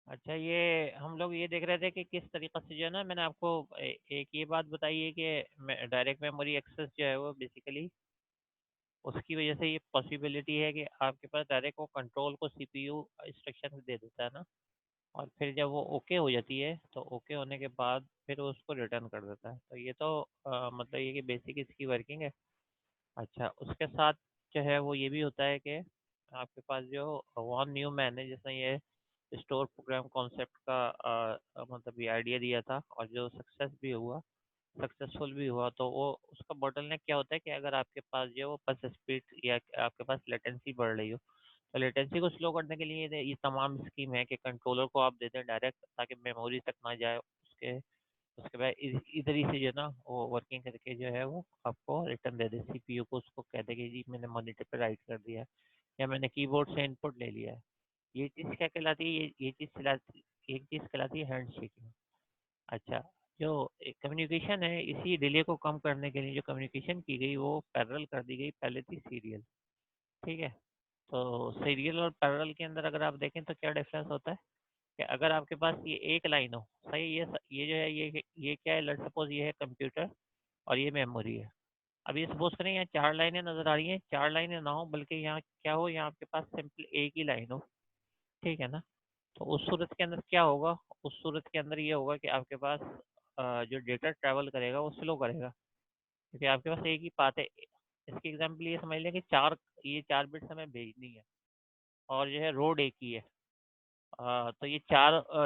अच्छा, ये हम लोग ये देख रहे थे कि किस तरीक़े से जो है ना, मैंने आपको एक ये बात बताई है कि डायरेक्ट मेमोरी एक्सेस जो है वो बेसिकली उसकी वजह से ये पॉसिबिलिटी है कि आपके पास डायरेक्ट वो कंट्रोल को सीपीयू इंस्ट्रक्शन दे देता है ना, और फिर जब वो ओके हो जाती है तो ओके होने के बाद फिर वो उसको रिटर्न कर देता है। तो ये तो मतलब ये कि बेसिक इसकी वर्किंग है। अच्छा, उसके साथ जो है वो ये भी होता है कि आपके पास जो वॉन न्यूमैन है जिसने ये स्टोर प्रोग्राम कॉन्सेप्ट का मतलब ये आइडिया दिया था, और जो सक्सेसफुल भी हुआ, तो वो उसका बॉटलनेक क्या होता है कि अगर आपके पास जो वो बस स्पीड या आपके पास लेटेंसी बढ़ रही हो, तो लेटेंसी को स्लो करने के लिए ये तमाम स्कीम है कि कंट्रोलर को आप दे दें डायरेक्ट, ताकि मेमोरी तक ना जाए। उसके बाद इधर ही से जो है ना वो वर्किंग करके जो है वो आपको रिटर्न दे दे, सीपीयू को उसको कह दे कि जी मैंने मॉनिटर पे राइट कर दिया है, या मैंने कीबोर्ड से इनपुट ले लिया है। ये चीज़ क्या कहलाती है? ये चीज़ कहलाती, एक चीज़ कहलाती है हैंड शेकिंग। अच्छा, जो कम्युनिकेशन है, इसी डिले को कम करने के लिए जो कम्युनिकेशन की गई वो पैरेलल कर दी गई, पहले थी सीरियल। ठीक है, तो सीरियल और पैरेलल के अंदर अगर आप देखें तो क्या डिफरेंस होता है कि अगर आपके पास ये एक लाइन हो, सही, ये जो है ये क्या है, लेट्स सपोज ये है कंप्यूटर और ये मेमोरी है। अब ये सपोज करें यहाँ चार लाइनें नजर आ रही हैं, चार लाइनें ना हो बल्कि यहाँ क्या हो, यहाँ आपके पास सिंपल एक ही लाइन हो। ठीक है ना? तो उस सूरत के अंदर क्या होगा? उस सूरत के अंदर ये होगा कि आपके पास जो डेटा ट्रैवल करेगा वो स्लो करेगा, क्योंकि आपके पास एक ही पाथ है। इसकी एग्जांपल ये समझ लें कि ये 4 बिट्स हमें भेजनी है, और जो है रोड एक ही है। तो ये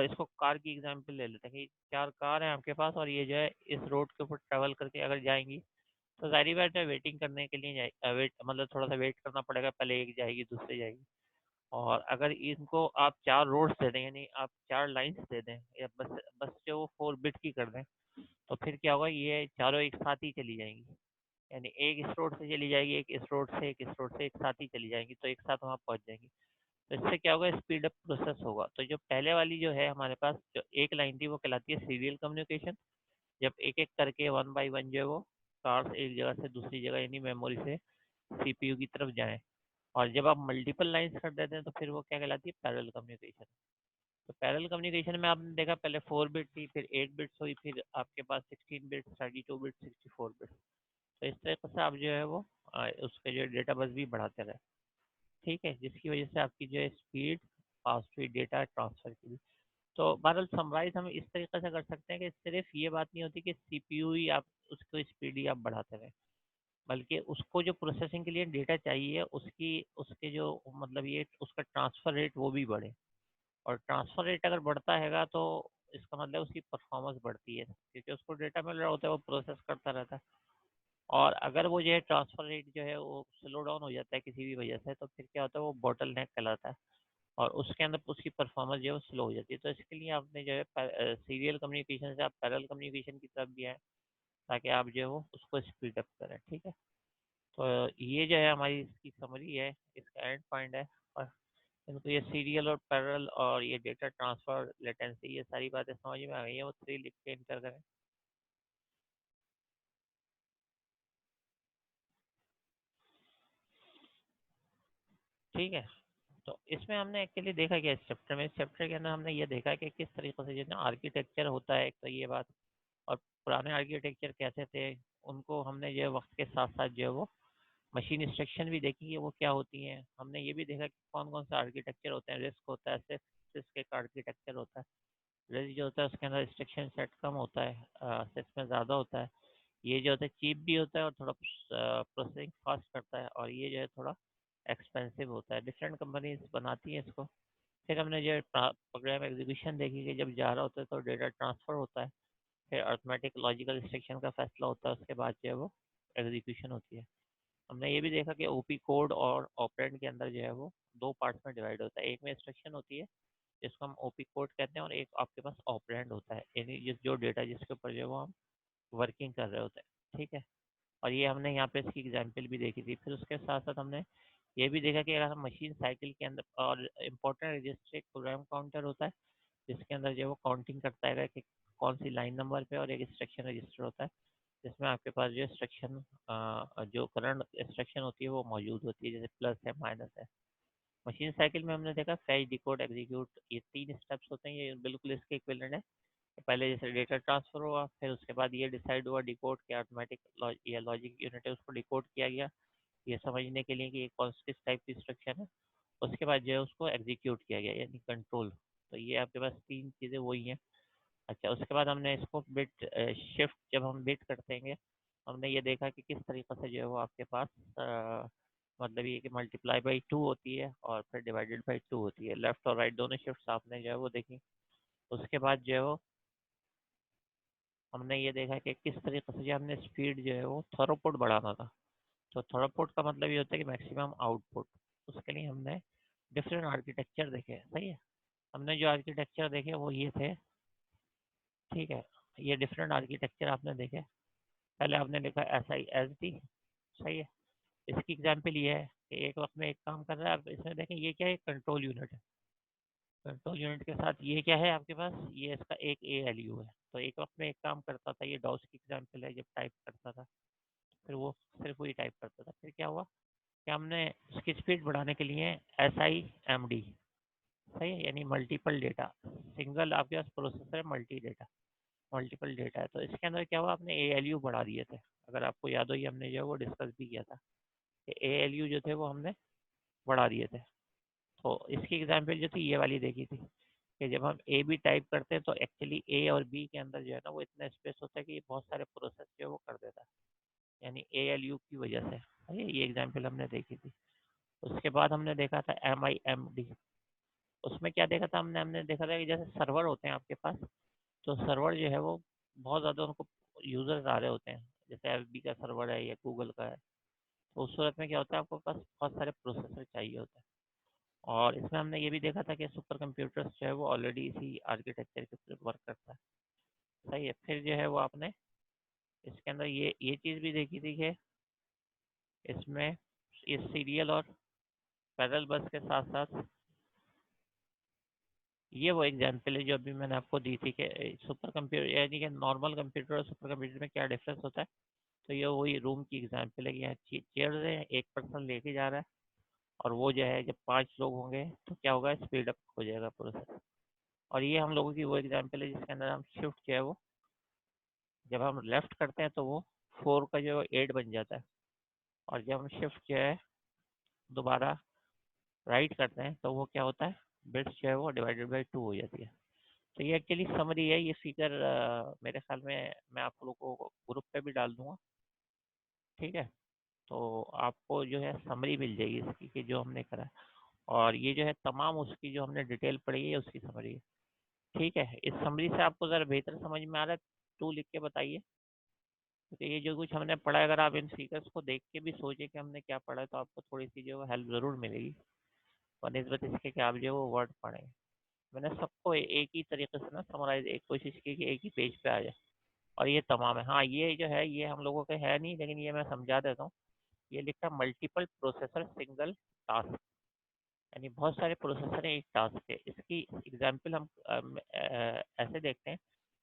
इसको कार की एग्जांपल ले लेते हैं कि चार कार हैं आपके पास, और ये जो है इस रोड के ऊपर ट्रैवल करके अगर जाएंगी, तो जाहिर बात है वेटिंग करने के लिए वेट मतलब थोड़ा सा वेट करना पड़ेगा, पहले एक जाएगी दूसरी जाएगी। और अगर इनको आप चार रोड्स दे दें, यानी आप चार लाइंस दे दें, या बस बस जो वो 4 बिट की कर दें, तो फिर क्या होगा, ये चारों एक साथ ही चली जाएंगी। यानी एक इस रोड से चली जाएगी, एक इस रोड से, एक इस रोड से, एक साथ ही चली जाएंगी, तो एक साथ वहाँ पहुँच जाएंगी। तो इससे क्या होगा, स्पीड अप प्रोसेस होगा। तो जो पहले वाली जो है हमारे पास जो एक लाइन थी वो कहलाती है सीरियल कम्युनिकेशन, जब एक एक करके वन बाई वन जो है वो कार्ड्स एक जगह से दूसरी जगह यानी मेमोरी से सीपीयू की तरफ जाएं। और जब आप मल्टीपल लाइंस कर देते हैं तो फिर वो क्या कहलाती है, पैरेलल कम्युनिकेशन। तो पैरेलल कम्युनिकेशन में आपने देखा पहले 4 बिट थी, फिर 8 बिट्स हुई, फिर आपके पास 16 बिट्स, 32 बिट्स, 64 बिट्स। तो इस तरीके से आप जो है वो उसके जो डेटा बस भी बढ़ाते रहे। ठीक है, जिसकी वजह से आपकी जो है स्पीड फास्ट हुई डेटा ट्रांसफर की भी। तो बहरहाल समराइज हम इस तरीके से कर सकते हैं कि सिर्फ ये बात नहीं होती कि सीपीयू ही आप उसको स्पीड ही आप बढ़ाते रहें, बल्कि उसको जो प्रोसेसिंग के लिए डेटा चाहिए उसकी उसके जो मतलब ये उसका ट्रांसफ़र रेट वो भी बढ़े। और ट्रांसफ़र रेट अगर बढ़ता हैगा तो इसका मतलब उसकी परफॉर्मेंस बढ़ती है, क्योंकि उसको डेटा मिल रहा होता है, वो प्रोसेस करता रहता है। और अगर वो जो है ट्रांसफ़र रेट जो है वो स्लो डाउन हो जाता है किसी भी वजह से, तो फिर क्या होता है, वो बॉटल नेक कहलाता है, और उसके अंदर उसकी परफॉर्मेंस जो है वो स्लो हो जाती है। तो इसके लिए आपने जो है सीरियल कम्युनिकेशन से आप पैरेलल कम्युनिकेशन की तरफ भी आए, ताकि आप जो है वो उसको स्पीड अप करें। ठीक है, तो ये जो है हमारी इसकी समरी है, इसका एंड पॉइंट है। और इनको ये सीरियल और पैरेलल और ये डेटा ट्रांसफर लेटेंसी, ये सारी बातें समझ में आ गई है, वो 3 लिख के इंटर करें। ठीक है, तो इसमें हमने एक्चुअली देखा क्या इस चैप्टर में, इस चैप्टर के अंदर हमने ये देखा कि किस तरीके से जो है आर्किटेक्चर होता है, एक तो ये बात। और पुराने आर्किटेक्चर कैसे थे, उनको हमने जो है वक्त के साथ साथ जो है वो मशीन इंस्ट्रक्शन भी देखी है वो क्या होती हैं। हमने ये भी देखा कि कौन कौन सा आर्किटेक्चर होता है, रिस्क होता है, सिर्फ एक आर्किटेक्चर होता है। रिस्क जो होता है उसके अंदर इंस्ट्रक्शन सेट कम होता है, सिस्टम में ज़्यादा होता है। ये जो होता है चीप भी होता है और थोड़ा प्रोसेसिंग फास्ट करता है, और ये जो है थोड़ा एक्सपेंसिव होता है। डिफरेंट कंपनीज बनाती हैं इसको। फिर हमने जो प्रोग्राम एग्जीक्यूशन देखी कि जब जा रहा होता है तो डेटा ट्रांसफ़र होता है, फिर अर्थमेटिक लॉजिकल इंस्ट्रक्शन का फैसला होता है, उसके बाद जो है वो एग्जीक्यूशन होती है। हमने ये भी देखा कि ओपी कोड और ऑपरेंड के अंदर जो है वो दो पार्ट्स में डिवाइड होता है, एक में इंस्ट्रक्शन होती है जिसको हम ओपी कोड कहते हैं, और एक आपके पास ऑपरेंड होता है, यानी जो डेटा जिसके ऊपर जो है वो हम वर्किंग कर रहे होते हैं। ठीक है, और ये हमने यहाँ पे इसकी एग्जाम्पल भी देखी थी। फिर उसके साथ साथ हमने ये भी देखा कि अगर हम मशीन साइकिल के अंदर, और इम्पोर्टेंट रजिस्टर एक प्रोग्राम काउंटर होता है जिसके अंदर जो है वो काउंटिंग करता है कि कौन सी लाइन नंबर पे, और एक इंस्ट्रक्शन रजिस्टर होता है जिसमें आपके पास जो इंस्ट्रक्शन जो करंट इंस्ट्रक्शन होती है वो मौजूद होती है, जैसे प्लस है माइनस है मशीन साइकिल में हमने देखा फैच, डिकोड, एग्जीक्यूट, ये 3 स्टेप्स होते हैं, ये बिल्कुल इसके इक्विवेलेंट है। पहले जैसे डेटा ट्रांसफर हुआ, फिर उसके बाद ये डिसाइड हुआ डिकोड के ऑटोमेटिक या लॉजिक यूनिट है उसको डिकोड किया गया, ये समझने के लिए कि ये कौन किस टाइप की इंस्ट्रक्शन है। उसके बाद जो है उसको एग्जीक्यूट किया गया यानी कंट्रोल। तो ये आपके पास 3 चीज़ें वही हैं। अच्छा, उसके बाद हमने इसको बिट शिफ्ट, जब हम बिट करते हैं हमने ये देखा कि किस तरीके से जो है वो आपके पास मतलब ये कि मल्टीप्लाई बाई 2 होती है और फिर डिवाइडेड बाई 2 होती है। लेफ्ट और राइट दोनों शिफ्ट आपने जो है वो देखी। उसके बाद जो है वो हमने ये देखा कि किस तरीके से जो हमने स्पीड जो है वो थ्रोपुट बढ़ाना था। तो थ्रोपुट का मतलब ये होता है कि मैक्सिमम आउटपुट। उसके लिए हमने डिफरेंट आर्किटेक्चर देखे, सही है। हमने जो आर्किटेक्चर देखे वो ये थे, ठीक है। ये डिफरेंट आर्किटेक्चर आपने देखे। पहले आपने देखा SISD, सही है। इसकी एग्जाम्पल ये है कि एक वक्त में एक काम कर रहा है, आप इसमें देखें ये क्या है, कंट्रोल यूनिट है। कंट्रोल यूनिट के साथ ये क्या है आपके पास, ये इसका एक ALU है। तो एक वक्त में एक काम करता था, ये डॉस की एग्जाम्पल है, जब टाइप करता था फिर वो सिर्फ वही टाइप करता था। फिर क्या हुआ कि हमने उसकी स्पीड बढ़ाने के लिए SIMD, सही है, यानी मल्टीपल डेटा। सिंगल आपके पास प्रोसेसर है, मल्टीपल डेटा है। तो इसके अंदर क्या हुआ, आपने ALU बढ़ा दिए थे। अगर आपको याद हो, ये हमने जो है वो डिस्कस भी किया था कि ALU जो थे वो हमने बढ़ा दिए थे। तो इसकी एग्जाम्पल जो थी ये वाली देखी थी कि जब हम A B टाइप करते हैं तो एक्चुअली A और B के अंदर जो है ना वो इतना स्पेस होता है कि बहुत सारे प्रोसेस जो है वो कर देता है, यानी ALU की वजह से। ये एग्जाम्पल हमने देखी थी। उसके बाद हमने देखा था MIMD। उसमें क्या देखा था हमने हमने देखा था कि जैसे सर्वर होते हैं आपके पास, तो सर्वर जो है वो बहुत ज़्यादा उनको यूज़र्स आ रहे होते हैं, जैसे FB का सर्वर है या गूगल का है। तो उस सूरत में क्या होता है, आपको पास बहुत सारे प्रोसेसर चाहिए होते हैं। और इसमें हमने ये भी देखा था कि सुपर कंप्यूटर्स जो है वो ऑलरेडी इसी आर्किटेक्चर के ऊपर वर्क करता है, सही है। फिर जो है वो आपने इसके अंदर ये चीज़ भी देखी थी कि इसमें इस सीरियल और पैरेलल बस के साथ साथ ये वो एग्जाम्पल है जो अभी मैंने आपको दी थी कि सुपर कंप्यूटर यानी कि नॉर्मल कंप्यूटर और सुपर कंप्यूटर में क्या डिफरेंस होता है। तो ये वही रूम की एग्जाम्पल है कि यहाँ चेयर है, एक पर्सन लेके जा रहा है, और वो जो है जब 5 लोग होंगे तो क्या होगा, स्पीड अप हो जाएगा प्रोसेस। और ये हम लोगों की वो एग्जाम्पल है जिसके अंदर हम शिफ्ट जो है वो जब हम लेफ्ट करते हैं तो वो 4 का जो 8 बन जाता है, और जब हम शिफ्ट जो है दोबारा राइट करते हैं तो वो क्या होता है, बिट्स जो है वो डिवाइडेड बाई 2 हो जाती है। तो ये एक्चुअली समरी है। ये फिगर मेरे ख्याल में मैं आप लोगों को ग्रुप पे भी डाल दूंगा, ठीक है। तो आपको जो है समरी मिल जाएगी इसकी कि जो हमने करा है। और ये जो है तमाम उसकी जो हमने डिटेल पढ़ी है उसकी समरी है, ठीक है। इस समरी से आपको ज़रा बेहतर समझ में आ रहा है तो लिख के बताइए, क्योंकि ये जो कुछ हमने पढ़ा है अगर आप इन फिगर्स को देख के भी सोचे कि हमने क्या पढ़ा है तो आपको थोड़ी सी जो है हेल्प ज़रूर मिलेगी, और निस्बत इसके कि आप जो है वो वर्ड पढ़ें। मैंने सबको एक ही तरीके से ना समराइज एक कोशिश की कि एक ही पेज पे आ जाए, और ये तमाम है। हाँ, ये जो है ये हम लोगों के है नहीं, लेकिन ये मैं समझा देता हूँ। ये लिखा मल्टीपल प्रोसेसर सिंगल टास्क, यानी बहुत सारे प्रोसेसर हैं एक टास्क पे। इसकी एग्जांपल हम ऐसे देखते हैं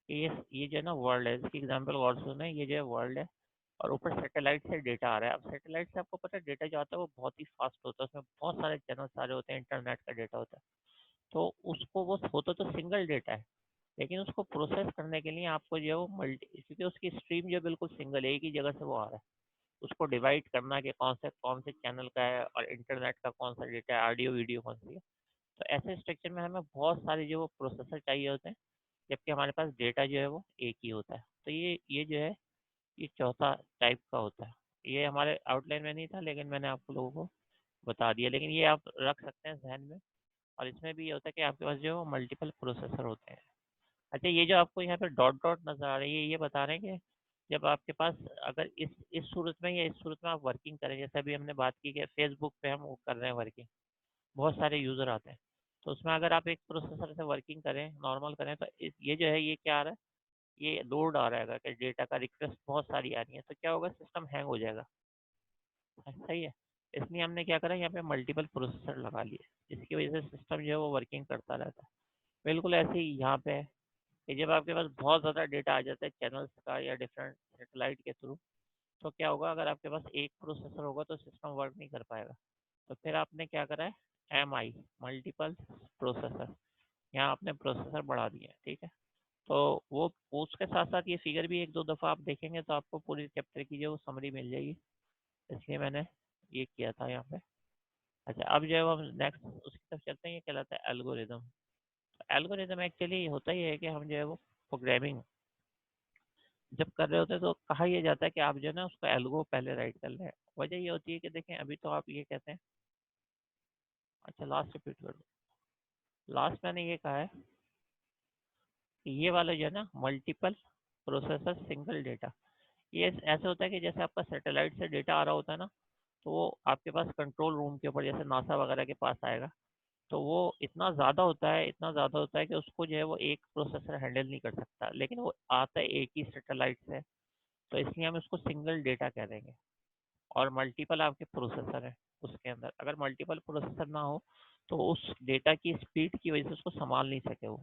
कि ये जो है ना वर्ल्ड है, इसकी एग्जांपल गौर से सुने। ये जो है वर्ल्ड है, और ऊपर सैटेलाइट से डेटा आ रहा है। अब सैटेलाइट से आपको पता है डेटा जो आता है वो बहुत ही फास्ट होता है, उसमें बहुत सारे चैनल सारे होते हैं, इंटरनेट का डेटा होता है। तो उसको वो होता तो सिंगल डेटा है, लेकिन उसको प्रोसेस करने के लिए आपको जो है वो मल्टी, क्योंकि उसकी स्ट्रीम जो बिल्कुल सिंगल एक ही जगह से वो आ रहा है, उसको डिवाइड करना कि कौन से चैनल का है और इंटरनेट का कौन सा डेटा है, ऑडियो वीडियो कौन सी है। तो ऐसे स्ट्रक्चर में हमें बहुत सारे जो वो प्रोसेसर चाहिए होते हैं, जबकि हमारे पास डेटा जो है वो एक ही होता है। तो ये जो है ये चौथा टाइप का होता है। ये हमारे आउटलाइन में नहीं था, लेकिन मैंने आप लोगों को बता दिया, लेकिन ये आप रख सकते हैं जहन में। और इसमें भी ये होता है कि आपके पास जो है वो मल्टीपल प्रोसेसर होते हैं। अच्छा, ये जो आपको यहाँ पे डॉट डॉट नज़र आ रही है, ये बता रहे हैं कि जब आपके पास अगर इस सूरत में या इस सूरत में आप वर्किंग करें, जैसे अभी हमने बात की कि फेसबुक पे हम वो कर रहे हैं वर्किंग, बहुत सारे यूज़र आते हैं। तो उसमें अगर आप एक प्रोसेसर से वर्किंग करें, नॉर्मल करें, तो ये जो है ये क्या आ रहा है, ये लोड आ रहा है कि डेटा का रिक्वेस्ट बहुत सारी आ रही है, तो क्या होगा, सिस्टम हैंग हो जाएगा। सही है। इसलिए हमने क्या करा, यहाँ पे मल्टीपल प्रोसेसर लगा लिए, जिसकी वजह से सिस्टम जो है वो वर्किंग करता रहता है। बिल्कुल ऐसे ही यहाँ पे है कि जब आपके पास बहुत ज़्यादा डेटा आ जाता है चैनल्स का या डिफरेंट सेटेलाइट के थ्रू, तो क्या होगा, अगर आपके पास एक प्रोसेसर होगा तो सिस्टम वर्क नहीं कर पाएगा। तो फिर आपने क्या करा है, MI, मल्टीपल प्रोसेसर, यहाँ आपने प्रोसेसर बढ़ा दिया, ठीक है। तो वो उसके साथ साथ ये फिगर भी एक दो दफ़ा आप देखेंगे तो आपको पूरी चैप्टर की जो समरी मिल जाएगी, इसलिए मैंने ये किया था यहाँ पे। अच्छा, अब जो है हम नेक्स्ट उसकी तरफ चलते हैं, ये कहलाता है एल्गोरिदम। एल्गोरिदम एक्चुअली होता ही है कि हम जो है वो प्रोग्रामिंग जब कर रहे होते हैं तो कहा यह जाता है कि आप जो है ना उसका एल्गो पहले राइट कर लें। वजह ये होती है कि देखें अभी तो आप ये कहते हैं, अच्छा लास्ट रिपीट कर दो। लास्ट मैंने ये कहा है कि ये वाला जो है ना मल्टीपल प्रोसेसर सिंगल डेटा, ये ऐसे होता है कि जैसे आपका सैटेलाइट से डेटा आ रहा होता है ना, तो वो आपके पास कंट्रोल रूम के ऊपर जैसे नासा वगैरह के पास आएगा, तो वो इतना ज़्यादा होता है, इतना ज़्यादा होता है कि उसको जो है वो एक प्रोसेसर हैंडल नहीं कर सकता, लेकिन वो आता है एक ही सैटेलाइट से, तो इसलिए हम इसको सिंगल डेटा कह देंगे। और मल्टीपल आपके प्रोसेसर है उसके अंदर, अगर मल्टीपल प्रोसेसर ना हो तो उस डेटा की स्पीड की वजह से उसको संभाल नहीं सके वो,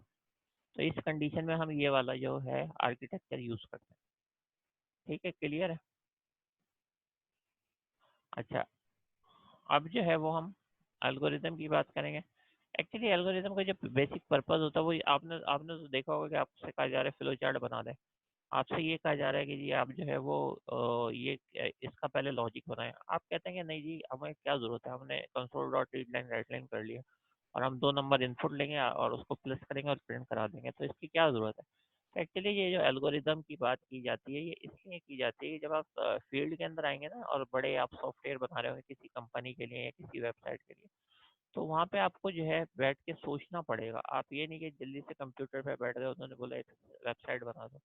तो इस कंडीशन में हम ये वाला जो है आर्किटेक्चर यूज़ करते हैं। ठीक है, क्लियर है। अच्छा, अब जो है वो हम एल्गोरिदम की बात करेंगे। एक्चुअली एल्गोरिदम का जो बेसिक पर्पस होता है वो आपने आपने तो देखा होगा कि आपसे कहा जा रहा है फ्लो चार्ट बना दें, आपसे ये कहा जा रहा है कि जी आप जो है वो इसका पहले लॉजिक बनाएं। आप कहते हैं कि नहीं जी हमें क्या ज़रूरत है, हमने console dot read line right line कर लिया और हम 2 नंबर इनपुट लेंगे और उसको प्लस करेंगे और प्रिंट करा देंगे, तो इसकी क्या ज़रूरत है। तो एक्चुअली ये जो एल्गोरिदम की बात की जाती है ये इसलिए की जाती है कि जब आप फील्ड के अंदर आएंगे ना और बड़े आप सॉफ्टवेयर बना रहे होंगे किसी कंपनी के लिए या किसी वेबसाइट के लिए, तो वहाँ पे आपको जो है बैठ के सोचना पड़ेगा। आप ये नहीं कि जल्दी से कंप्यूटर पे बैठ गए, उन्होंने बोला एक वेबसाइट बना दो।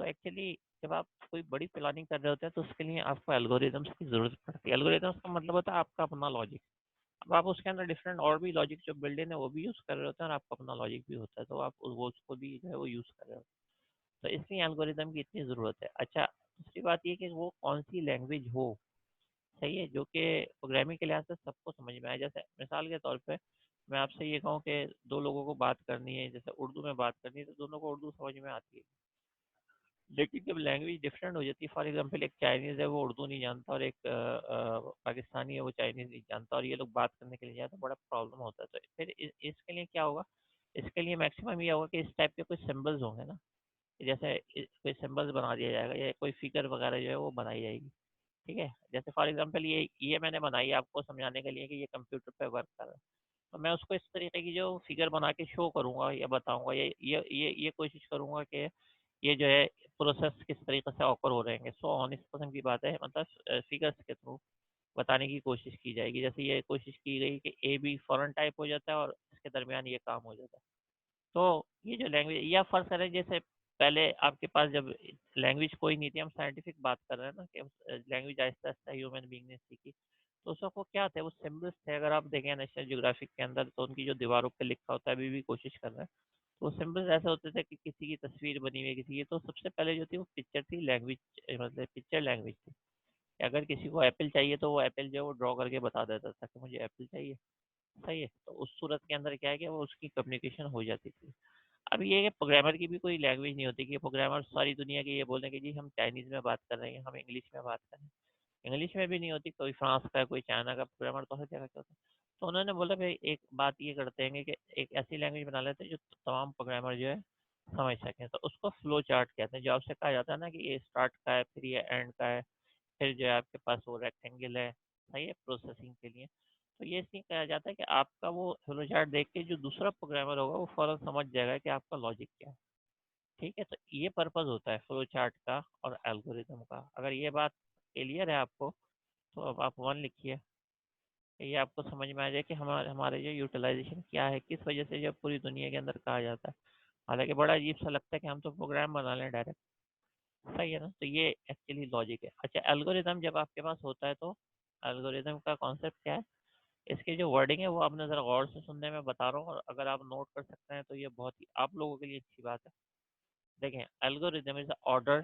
तो एक्चुअली जब आप कोई बड़ी प्लानिंग कर रहे होते हैं तो उसके लिए आपको एल्गोरिदम्स की ज़रूरत पड़ती है। एल्गोरिदम्स का मतलब होता है आपका अपना लॉजिक। अब आप उसके अंदर डिफरेंट और भी लॉजिक जो बिल्ड इन है वो भी यूज़ कर रहे होते हैं और आपका अपना लॉजिक भी होता है, तो आप वो उसको भी जो है वो यूज़ कर रहे होते हैं। तो इसलिए एल्गोरिदम की इतनी ज़रूरत है। अच्छा, दूसरी बात ये कि वो कौन सी लैंग्वेज हो, सही है, जो कि प्रोग्रामिंग के लिहाज से सबको समझ में आए। जैसे मिसाल के तौर पे मैं आपसे ये कहूँ कि दो लोगों को बात करनी है, जैसे उर्दू में बात करनी है तो दोनों को उर्दू समझ में आती है, लेकिन जब लैंग्वेज डिफरेंट हो जाती है, फॉर एग्जांपल एक चाइनीज़ है वो उर्दू नहीं जानता और एक पाकिस्तानी है वो चाइनीज़ नहीं जानता और ये लोग बात करने के लिए जाए तो बड़ा प्रॉब्लम होता है। तो फिर इसके लिए क्या होगा, इसके लिए मैक्सिमम ये होगा कि इस टाइप के कुछ सिंबल्स होंगे ना, जैसे कोई सिंबल्स बना दिया जाएगा या कोई फिगर वगैरह जो है वो बनाई जाएगी। ठीक है, जैसे फॉर एग्जांपल ये मैंने बनाई है आपको समझाने के लिए कि ये कंप्यूटर पे वर्क कर रहा है, तो मैं उसको इस तरीके की जो फिगर बना के शो करूंगा या बताऊंगा, ये कोशिश करूंगा कि ये जो है प्रोसेस किस तरीके से ऑकर हो रहे हैं, सो ऑन इस किस्म की बात है, मतलब फिगर्स के थ्रू बताने की कोशिश की जाएगी। जैसे ये कोशिश की गई कि ए बी फॉरेन टाइप हो जाता है और इसके दरमियान ये काम हो जाता है। तो ये जो लैंग्वेज या फर्क करें, जैसे पहले आपके पास जब लैंग्वेज कोई नहीं थी, हम साइंटिफिक बात कर रहे हैं ना कि language Aahista Aahista human being ने सीखी, तो उस वक्त वो क्या थे, वो सिम्बल्स थे। अगर आप देखें नेशनल ज्योग्राफिक के अंदर तो उनकी जो दीवारों पे लिखा होता है, अभी भी कोशिश कर रहे हैं, तो सिंबल्स ऐसे होते थे कि किसी की तस्वीर बनी हुई है किसी की, तो सबसे पहले जो थी वो पिक्चर थी, लैंग्वेज मतलब पिक्चर लैंग्वेज थी। अगर किसी को एप्पल चाहिए तो वो एप्पल जो है वो ड्रॉ करके बता देता था कि मुझे एप्पल चाहिए, सही है, तो उस सूरत के अंदर क्या है कि वो उसकी कम्युनिकेशन हो जाती थी। अब ये है कि प्रोग्रामर की भी कोई लैंग्वेज नहीं होती कि प्रोग्रामर सारी दुनिया के ये बोलें कि जी हम चाइनीज़ में बात कर रहे हैं, हम इंग्लिश में बात कर रहे हैं। इंग्लिश में भी नहीं होती, कोई फ्रांस का कोई चाइना का प्रोग्रामर तो हर जगह का होता है। तो उन्होंने बोला भाई एक बात ये करते हैं कि एक ऐसी लैंग्वेज बना लेते हैं जो तमाम प्रोग्रामर जो है समझ सकें, तो उसको फ्लो चार्ट कहते हैं। जो आपसे कहा जाता है ना कि ये स्टार्ट का है, फिर ये एंड का है, फिर जो है आपके पास वो रेक्टेंगल है, सही है, प्रोसेसिंग के लिए। तो ये इसलिए कहा जाता है कि आपका वो फ्लो चार्ट देख के जो दूसरा प्रोग्रामर होगा वो फ़ौरन समझ जाएगा कि आपका लॉजिक क्या है। ठीक है, तो ये पर्पस होता है फ्लो चार्ट का और एल्गोरिदम का। अगर ये बात क्लियर है आपको तो अब आप 1 लिखिए, ये आपको समझ में आ जाए कि हमारे हमारे जो यूटिलाइजेशन क्या है, किस वजह से जो पूरी दुनिया के अंदर कहा जाता है। हालांकि बड़ा अजीब सा लगता है कि हम तो प्रोग्राम बना लें डायरेक्ट, सही है ना, तो ये एक्चुअली लॉजिक है। अच्छा, एल्गोरिदम जब आपके पास होता है तो एल्गोरिदम का कॉन्सेप्ट क्या है, इसकी जो वर्डिंग है वो आपने ज़रा गौर से सुनने में बता रहा हूँ, और अगर आप नोट कर सकते हैं तो ये बहुत ही आप लोगों के लिए अच्छी बात है। देखें, एल्गोरिदम इज ऑर्डर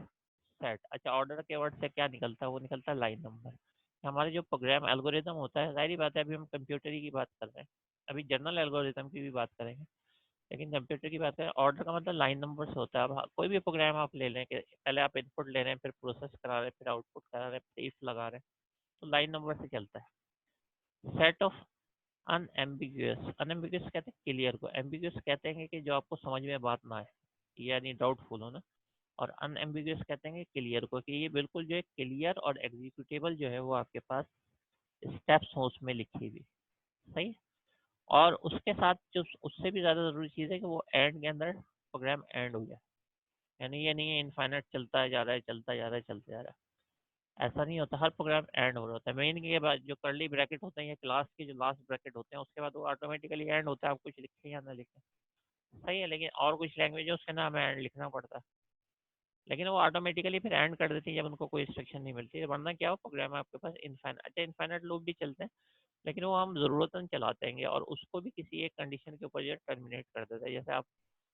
सेट। अच्छा, ऑर्डर के वर्ड से क्या निकलता है, वो निकलता है लाइन नंबर। हमारे जो प्रोग्राम एल्गोरिदम होता है, जाहिर बात है अभी हम कंप्यूटर की बात कर रहे हैं, अभी जनरल एल्गोरिदम की भी बात करेंगे, लेकिन कंप्यूटर की बात करें, ऑर्डर का मतलब लाइन नंबर से होता है। अब कोई भी प्रोग्राम आप ले लें कि पहले आप इनपुट ले रहे हैं, फिर प्रोसेस करा रहे हैं, फिर आउटपुट करा रहे हैं, फिर इफ लगा रहे हैं, तो लाइन नंबर से चलता है। सेट ऑफ अनएम्बिगुअस, अनएम्बिगुअस कहते हैं क्लियर को, एम्बिगुअस कहते हैं कि जो आपको समझ में बात ना आए, यानी डाउटफुल हो ना। और अनएम्बिगुअस कहते हैं क्लियर को, कि ये बिल्कुल जो है क्लियर और एग्जीक्यूटेबल जो है वो आपके पास स्टेप्स हो उसमें लिखी हुई। सही है। और उसके साथ जो उससे भी ज़्यादा ज़रूरी चीज़ है कि वो एंड के अंदर प्रोग्राम एंड हो जाए। यानी ये नहीं है इनफाइनाइट चलता जा रहा है, चलता जा रहा है, चलता जा रहा है, ऐसा नहीं होता। हर प्रोग्राम एंड हो रहा होता है। मेन के बाद जो कर्ली ब्रैकेट होते हैं या क्लास के जो लास्ट ब्रैकेट होते हैं उसके बाद वो ऑटोमेटिकली एंड होता है, आप कुछ लिखें या ना लिखें। सही है। लेकिन और कुछ लैंग्वेज है उसके नाम हमें एंड लिखना पड़ता है, लेकिन वो ऑटोमेटिकली फिर एंड कर देती है जब उनको कोई इंस्ट्रक्शन नहीं मिलती है। वरना क्या हो, प्रोग्राम आपके पास इनफाइनाइट, अच्छा इनफाइनाइट लूप भी चलते हैं, लेकिन वो हम ज़रूरतन चलाते हैं और उसको भी किसी एक कंडीशन के ऊपर जो टर्मिनेट कर देता है। जैसे आप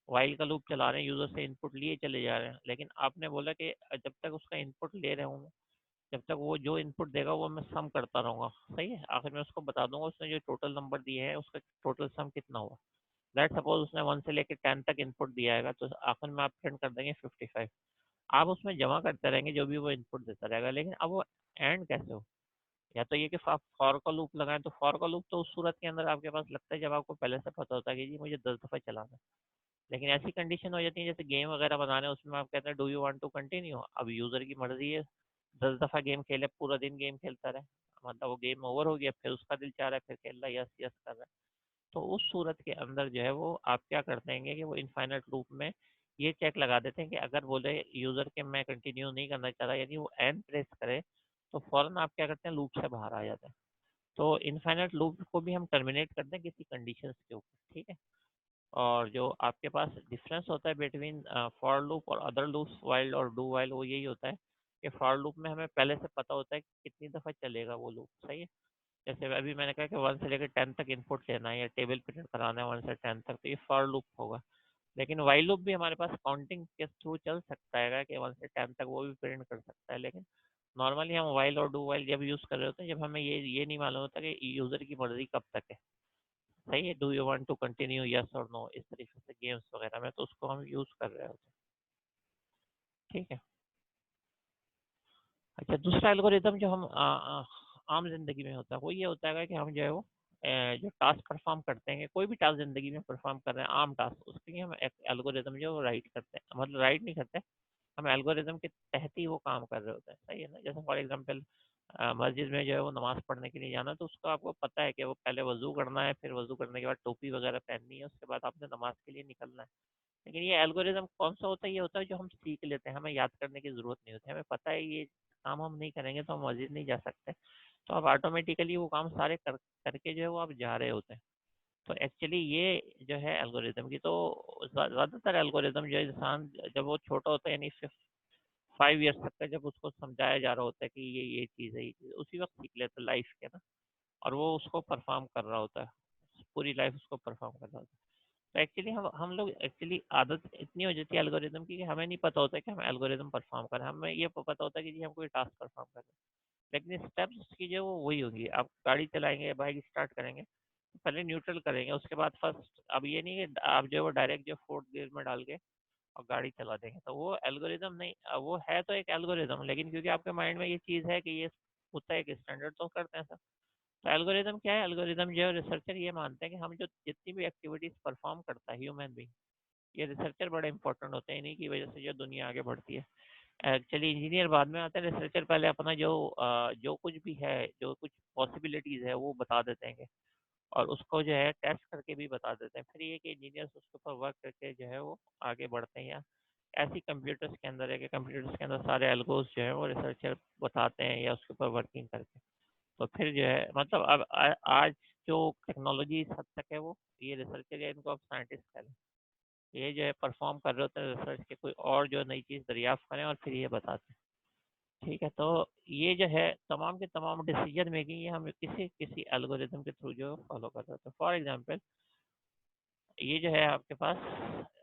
वाइल का लूप चला रहे हैं, यूज़र से इनपुट लिए चले जा रहे हैं, लेकिन आपने बोला कि जब तक उसका इनपुट ले रहे हूँ, जब तक वो जो इनपुट देगा वो मैं सम करता रहूँगा। सही है। आखिर में उसको बता दूंगा उसने जो टोटल नंबर दिए हैं उसका टोटल सम कितना हुआ। लेट्स सपोज उसने 1 से लेकर 10 तक इनपुट दिया है, तो आखिर में आप प्रिंट कर देंगे 55। आप उसमें जमा करते रहेंगे जो भी वो इनपुट देता रहेगा, लेकिन अब वो एंड कैसे हो। या तो ये कि आप फॉर का लूप लगाएं, तो फॉर का लूप तो उस सूरत के अंदर आपके पास लगता है जब आपको पहले से पता होता है कि जी मुझे 10 दफ़ा चलाना है। लेकिन ऐसी कंडीशन हो जाती है जैसे गेम वगैरह बना रहे हैं, उसमें आप कहते हैं do you want to continue, अब यूज़र की मर्जी है 10 दफ़ा गेम खेले, पूरा दिन गेम खेलता रहे, मतलब वो गेम ओवर हो गया, फिर उसका दिल चाह रहा है फिर खेल रहा है, यस यस कर रहा है। तो उस सूरत के अंदर जो है वो आप क्या करते हैं कि वो इनफाइनाइट लूप में ये चेक लगा देते हैं कि अगर बोले यूज़र के मैं कंटिन्यू नहीं करना चाह रहा, यानी वो एंड प्रेस करे, तो फ़ौरन आप क्या करते हैं, लूप से बाहर आ जाते हैं। तो इनफाइनाइट लूप को भी हम टर्मिनेट करते हैं किसी कंडीशंस के ऊपर। ठीक है। और जो आपके पास डिफरेंस होता है बिटवीन फॉर लूप और अदर लूप्स, वाइल और डू वाइल, वो यही होता है कि फॉर लूप में हमें पहले से पता होता है कि कितनी दफ़ा चलेगा वो लूप। सही है। जैसे अभी मैंने कहा कि 1 से लेकर 10 तक इनपुट लेना है या टेबल प्रिंट कराना है 1 से 10 तक, तो ये फॉर लूप होगा। लेकिन वाइल लूप भी हमारे पास काउंटिंग के थ्रू चल सकता है कि 1 से 10 तक वो भी प्रिंट कर सकता है। लेकिन नॉर्मली हम वाइल और डू वाइल जब यूज़ कर रहे होते हैं जब हमें ये नहीं मालूम होता कि यूज़र की मर्जी कब तक है। सही है। Do you want to continue, yes और नो, इस तरीके से गेम्स वगैरह में तो उसको हम यूज़ कर रहे होते हैं। ठीक है। अच्छा, दूसरा एल्गोरिदम जो हम आम जिंदगी में होता है वो ये होता है कि हम जो है वो जो टास्क परफॉर्म करते हैं, कोई भी टास्क जिंदगी में परफॉर्म कर रहे हैं आम टास्क, उसके लिए हम एक एल्गोरिदम जो है वो राइट करते हैं, मतलब राइट नहीं करते, हम एल्गोरिदम के तहत ही वो काम कर रहे होते हैं। सही है ना। जैसे फॉर एग्जांपल मस्जिद में जो है वो नमाज़ पढ़ने के लिए जाना, तो उसको आपको पता है कि वो पहले वज़ू करना है, फिर वज़ू करने के बाद टोपी वगैरह पहननी है, उसके बाद आपने नमाज़ के लिए निकलना है। लेकिन ये एल्गोरिदम कौन सा होता है, ये होता है जो हम सीख लेते हैं, हमें याद करने की ज़रूरत नहीं होती, हमें पता है ये काम हम नहीं करेंगे तो हम मस्जिद नहीं जा सकते, तो आप ऑटोमेटिकली वो काम सारे करके जो है वो आप जा रहे होते हैं। तो एक्चुअली ये जो है एल्गोरिदम की, तो ज़्यादातर एल्गोरिदम जो है इंसान जब वो छोटा होता है, यानी 5 ईयर्स तक का, जब उसको समझाया जा रहा होता है कि ये चीज़ है, ये चीज़, उसी वक्त सीख लेता है लाइफ के ना। और वो उसको परफॉर्म कर रहा होता है, पूरी लाइफ उसको परफॉर्म कर रहा होता है। तो एक्चुअली हम लोग एक्चुअली आदत इतनी हो जाती है एल्गोरिदम की कि हमें नहीं पता होता है कि हम एल्गोरिदम परफॉर्म कर रहे हैं, हमें ये पता होता है कि जी हम कोई टास्क परफॉर्म कर रहे हैं। लेकिन स्टेप्स उसकी जो वो वही होंगी, आप गाड़ी चलाएंगे, बाइक स्टार्ट करेंगे, तो पहले न्यूट्रल करेंगे, उसके बाद फर्स्ट, अब ये नहीं कि आप जो है वो डायरेक्ट जो फोर्थ गियर में डाल के और गाड़ी चला देंगे, तो वो एल्गोरिदम नहीं, वो है तो एक एल्गोरिदम, लेकिन क्योंकि आपके माइंड में ये चीज़ है कि ये होता है एक स्टैंडर्ड, तो करते हैं सब। तो एल्गोरिदम क्या है, एल्गोरिदम जो है रिसर्चर ये मानते हैं कि हम जो जितनी भी एक्टिविटीज परफॉर्म करता है ह्यूमन बीइंग, ये रिसर्चर बड़े इंपॉर्टेंट होते हैं, इन्हीं की वजह से जो दुनिया आगे बढ़ती है। एक्चुअली इंजीनियर बाद में आते हैं, रिसर्चर पहले अपना जो कुछ भी है, जो कुछ पॉसिबिलिटीज़ है वो बता देते हैं और उसको जो है टेस्ट करके भी बता देते हैं, फिर ये कि इंजीनियर्स उसके ऊपर वर्क करके जो है वो आगे बढ़ते हैं। या ऐसी कंप्यूटर्स के अंदर है कि कंप्यूटर्स के अंदर सारे एल्गोस जो है वो रिसर्चर बताते हैं या उसके ऊपर वर्किंग करके, तो फिर जो है मतलब अब आज जो टेक्नोलॉजी इस हद तक है वो ये रिसर्चर या इनको अब साइंटिस्ट कह लें, ये जो है परफॉर्म कर रहे होते हैं रिसर्च के, कोई और जो नई चीज़ दरियाफ्त करें और फिर ये बताते हैं। ठीक है। तो ये जो है तमाम के तमाम डिसीजन मेकिंग ये हम किसी किसी एल्गोरिदम के थ्रू जो फॉलो कर रहे होते हैं। फॉर एग्जांपल ये जो है आपके पास,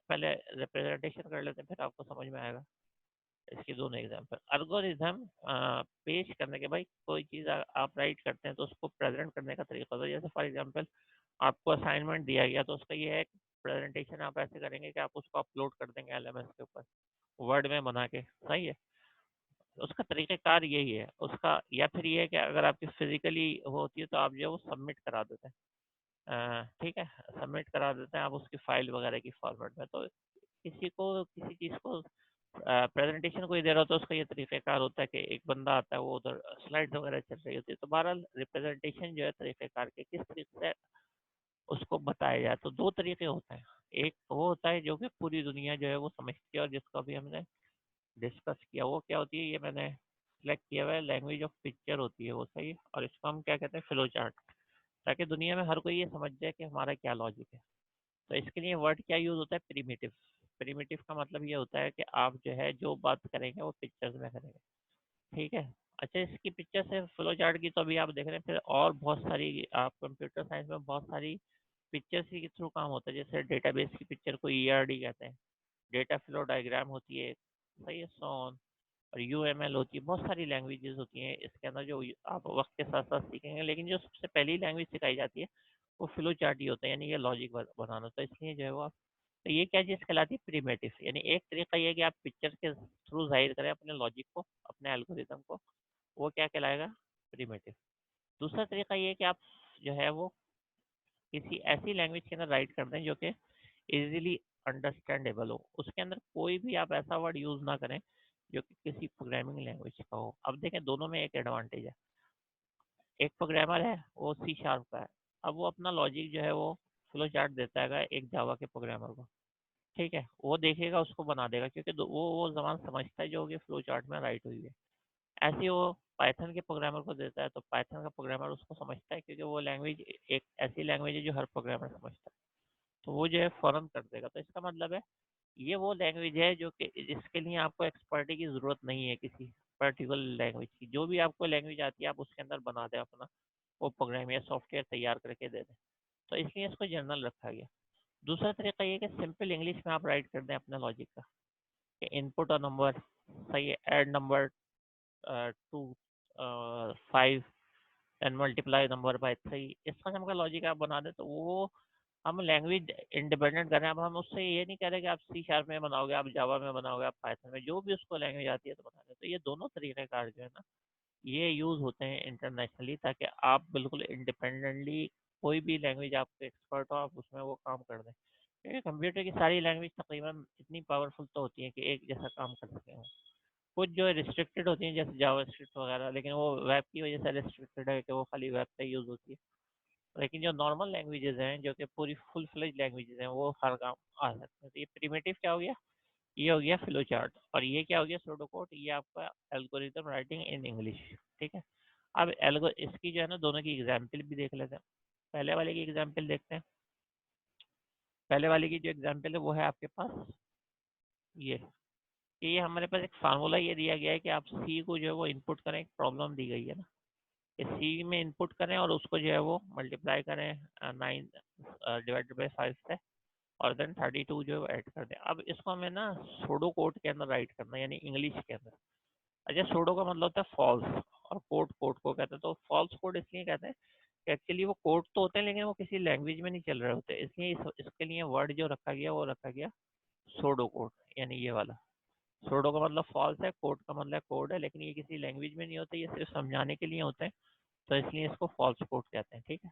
पहले रिप्रेजेंटेशन कर लेते हैं फिर आपको समझ में आएगा। इसके दोनों एग्जांपल, एल्गोरिदम पेश करने के, भाई कोई चीज़ आप राइट करते हैं तो उसको प्रेजेंट करने का तरीका होता है। जैसे फॉर एग्जांपल आपको असाइनमेंट दिया गया तो उसका ये है प्रेजेंटेशन आप ऐसे करेंगे कि आप उसको अपलोड कर देंगे एलएमएस के ऊपर वर्ड में बना के। सही है। उसका तरीक़ाकार यही है उसका, या फिर ये है कि अगर आपकी फिजिकली होती है तो आप जो है वो सबमिट करा देते हैं। ठीक है, सबमिट करा देते हैं आप उसकी फाइल वगैरह की फॉर्मेट में। तो किसी को किसी चीज़ को प्रेजेंटेशन कोई दे रहा होता है, उसका ये तरीक़ेकार होता है कि एक बंदा आता है, वो उधर स्लाइड्स वगैरह चल रही होती है। तो बहरहाल रिप्रेजेंटेशन जो है तरीक़ेकार के किस तरीके से उसको बताया जाए, तो 2 तरीके होते हैं। एक वो होता है जो कि पूरी दुनिया जो है वो समझती है और जिसको अभी हमने डिस्कस किया, वो क्या होती है, ये मैंने सिलेक्ट किया हुआ है, लैंग्वेज ऑफ पिक्चर होती है वो, सही है। और इसको हम क्या कहते हैं, फ्लो चार्ट, ताकि दुनिया में हर कोई ये समझ जाए कि हमारा क्या लॉजिक है। तो इसके लिए वर्ड क्या यूज़ होता है, प्रिमिटिव। प्रिमिटिव का मतलब ये होता है कि आप जो है जो बात करेंगे वो पिक्चर्स में करेंगे, ठीक है। अच्छा, इसकी पिक्चर से फ्लो चार्ट की तो अभी आप देख रहे हैं, फिर और बहुत सारी आप कंप्यूटर साइंस में बहुत सारी पिक्चर्स के थ्रू काम होता है। जैसे डेटाबेस की पिक्चर को ईआरडी कहते हैं, डेटा फ्लो डायग्राम होती है, सही है, सो ऑन। और यूएमएल होती है, बहुत सारी लैंग्वेजेस होती हैं इसके अंदर जो आप वक्त के साथ साथ सीखेंगे। लेकिन जो सबसे पहली लैंग्वेज सिखाई जाती है वो फ्लो चार्ट ही होता है, यानी ये लॉजिक बनाना। तो इसलिए जो है वो तो ये क्या चीज़ कहलाती है, प्रिमेटिव। यानी एक तरीका ये है कि आप पिक्चर के थ्रू जाहिर करें अपने लॉजिक को, अपने एल्गोरिदम को, वो क्या कहलाएगा, प्रिमेटिव। दूसरा तरीका ये है कि आप जो है वो किसी ऐसी लैंग्वेज के अंदर राइट कर दें जो कि इजीली अंडरस्टैंडेबल हो, उसके अंदर कोई भी आप ऐसा वर्ड यूज़ ना करें जो कि किसी प्रोग्रामिंग लैंग्वेज का हो। अब देखें, दोनों में एक एडवांटेज है। एक प्रोग्रामर है, वो सी शार्प का है, अब वो अपना लॉजिक जो है वो फ्लो चार्ट देता है एक जावा के प्रोग्रामर को, ठीक है। वो देखेगा, उसको बना देगा, क्योंकि वो ज़बान समझता है जो कि फ्लो चार्ट में राइट हुई है। ऐसे ही वो पाइथन के प्रोग्रामर को देता है, तो पाइथन का प्रोग्रामर उसको समझता है, क्योंकि वो लैंग्वेज एक ऐसी लैंग्वेज है जो हर प्रोग्रामर समझता है, तो वो जो है फ़ौरन कर देगा। तो इसका मतलब है ये वो लैंग्वेज है जो कि जिसके लिए आपको एक्सपर्टी की ज़रूरत नहीं है किसी पर्टिकुलर लैंग्वेज की। जो भी आपको लैंग्वेज आती है आप उसके अंदर बना दें अपना वो प्रोग्राम या सॉफ्टवेयर तैयार करके दे दें। तो इसलिए इसको जनरल रखा गया। दूसरा तरीका ये है कि सिंपल इंग्लिश में आप राइट कर दें अपना लॉजिक का, कि इनपुट अ नंबर, सही है, add number two 5 and multiply number by 3। इस किस्म का लॉजिक आप बना दें, तो वो हम लैंग्वेज इंडिपेंडेंट कर रहे हैं। अब हम उससे ये नहीं कह रहे कि आप सी शार्प में बनाओगे, आप जावा में बनाओगे, आप पाइथन में, जो भी उसको लैंग्वेज आती है तो बना दें। तो ये दोनों तरीक़ेकार जो है ना, ये यूज़ होते हैं इंटरनेशनली, ताकि आप बिल्कुल इंडिपेंडेंटली कोई भी लैंग्वेज आप एक्सपर्ट हो, आप उसमें वो काम कर दें। क्योंकि कंप्यूटर की सारी लैंग्वेज तकरीबन इतनी पावरफुल तो होती है कि एक जैसा काम कर सकते हो। कुछ जो है रिस्ट्रिक्टेड होती हैं, जैसे जावास्क्रिप्ट वगैरह, लेकिन वो वेब की वजह से रिस्ट्रिक्टेड है कि वो खाली वेब पे यूज़ होती है। लेकिन जो नॉर्मल लैंग्वेजेस हैं, जो कि पूरी फुल फ्लेज लैंग्वेजेस हैं, वो हर काम आ सकते हैं। तो ये प्रिमिटिव क्या हो गया, ये हो गया फ्लो चार्ट। और ये क्या हो गया, सूडोकोड, ये आपका एल्गोरिथम राइटिंग इन इंग्लिश, ठीक है। अब एल्गो इसकी जो है ना, दोनों की एग्जाम्पल भी देख लेते हैं। पहले वाले की एग्जाम्पल देखते हैं। पहले वाले की जो एग्जाम्पल है वो है आपके पास ये, कि ये हमारे पास एक फार्मूला ये दिया गया है कि आप सी को जो है वो इनपुट करें, एक प्रॉब्लम दी गई है ना, कि सी में इनपुट करें और उसको जो है वो मल्टीप्लाई करें 9 डिवाइडेड बाई 5 से, और देन 32 जो है ऐड कर दें। अब इसको हमें ना सूडो कोड के अंदर राइट करना है, यानी इंग्लिश के अंदर। अच्छा, सूडो का मतलब होता है फॉल्स, और कोड कोड को कहते हैं। तो फॉल्स कोड इसलिए कहते हैं कि एक्चुअली वो कोड तो होते हैं लेकिन वो किसी लैंग्वेज में नहीं चल रहे होते, इसलिए इसके लिए वर्ड जो रखा गया वो रखा गया सूडो कोड, यानी ये वाला। सूडो का मतलब फॉल्स है, कोड का मतलब कोड है, लेकिन ये किसी लैंग्वेज में नहीं होते, ये सिर्फ समझाने के लिए होते हैं, तो इसलिए इसको फॉल्स कोड कहते हैं, ठीक है।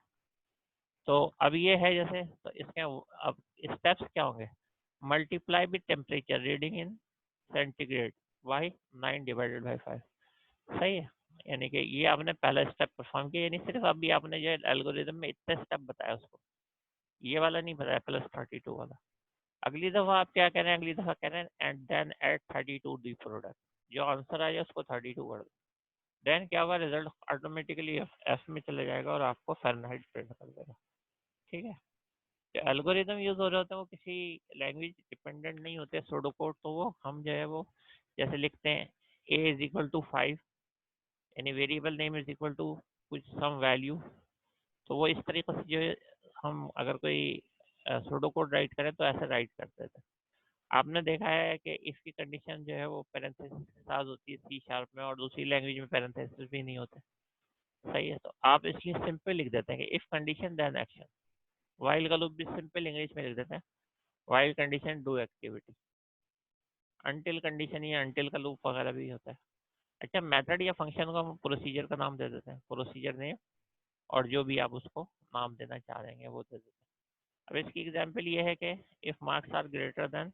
तो अब ये है जैसे, तो इसके अब स्टेप्स क्या होंगे, multiply with temperature reading in centigrade by 9 divided by 5, सही है। यानी कि ये आपने पहला स्टेप परफॉर्म किया, यानी सिर्फ अभी आपने जो एल्गोरिदम में इतने स्टेप बताया उसको, ये वाला नहीं बताया, +32 वाला। अगली दफ़ा आप क्या कह रहे हैं, अगली दफ़ा कह रहे हैं and then at 32 the product, जो आंसर आया उसको 32 कर दो। देन क्या होगा, रिजल्ट ऑटोमेटिकली एफ में चले जाएगा और आपको फ़ारेनहाइट प्रिंट कर देगा, ठीक है। जो एल्गोरिदम यूज़ हो रहे होते हैं वो किसी लैंग्वेज डिपेंडेंट नहीं होते, सूडो कोड, तो वो हम जो है वो जैसे लिखते हैं ए इज इक्वल टू 5, यानी variable name is equal to कुछ सम वैल्यू, तो वो इस तरीके से जो है हम अगर कोई सूडो कोड राइट करें तो ऐसे राइट करते थे। आपने देखा है कि इसकी कंडीशन जो है वो पैरेंथेसिस के साथ होती है सी शार्प में, और दूसरी लैंग्वेज में पैरेंथेसिस भी नहीं होते, सही है। तो आप इसलिए सिंपल लिख देते हैं कि if condition then action. While का लूप भी सिंपल इंग्लिश में लिख देते हैं, while condition do activity. Until condition या अनटिल का लूप वगैरह भी होता है। अच्छा, मेथड या फंक्शन को हम प्रोसीजर का नाम दे देते हैं, प्रोसीजर नेम और जो भी आप उसको नाम देना चाह रहे हैं वो दे देते हैं। अब इसकी एग्जांपल ये है कि if marks are greater than